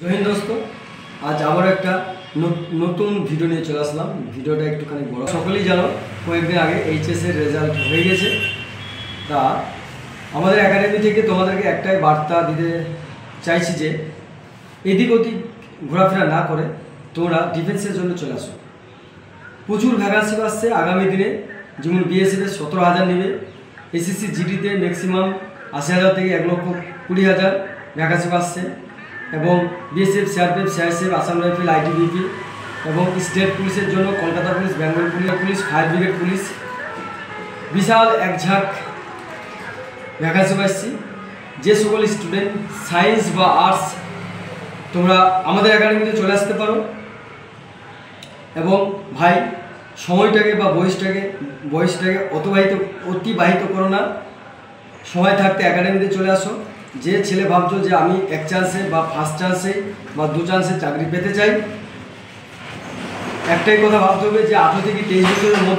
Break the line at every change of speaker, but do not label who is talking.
জয় হিন্দ দোস্ত, আজ আবার একটা নতুন ভিডিও নিয়ে চলে আসলাম। ভিডিওটা একটুখানি বড়। সকলেই জানো কয়েকদিন আগে এইচএসের রেজাল্ট হয়ে গেছে। তা আমাদের একাডেমি থেকে তোমাদেরকে একটাই বার্তা দিতে চাইছি যে এদিক ওদিক ঘোরাফেরা না করে তোমরা ডিফেন্সের জন্য চলে আসো। প্রচুর ভ্যাকান্সি আসছে আগামী দিনে। যেমন বিএসএফে 17,000 নেবে, এসএসসি জিডিতে ম্যাক্সিমাম 80,000 থেকে 1,20,000 ভ্যাকান্সি আসছে, এবং BSF, CRPF, CISF, Assam rifle, ITBP এবং স্টেট পুলিশের জন্য Kolkata police, Bengal police, fire brigade police বিশাল একঝাঁক ভ্যাকান্সি পাচ্ছি। যে সকল স্টুডেন্ট সায়েন্স বা আর্টস তোমরা আমাদের একাডেমিতে চলে আসতে পারো। এবং ভাই সময়টাকে বা বয়সটাকে অতিবাহিত করো না। সময় থাকতে একাডেমিতে চলে আসো। যে ছেলে ভাবছো যে আমি এক চান্সে বা ফার্স্ট চান্সে বা 2 চান্সে চাকরি পেতে চাই, একটাই কথা ভাবতে হবে যে 18 থেকে 23 বছরের মধ্যে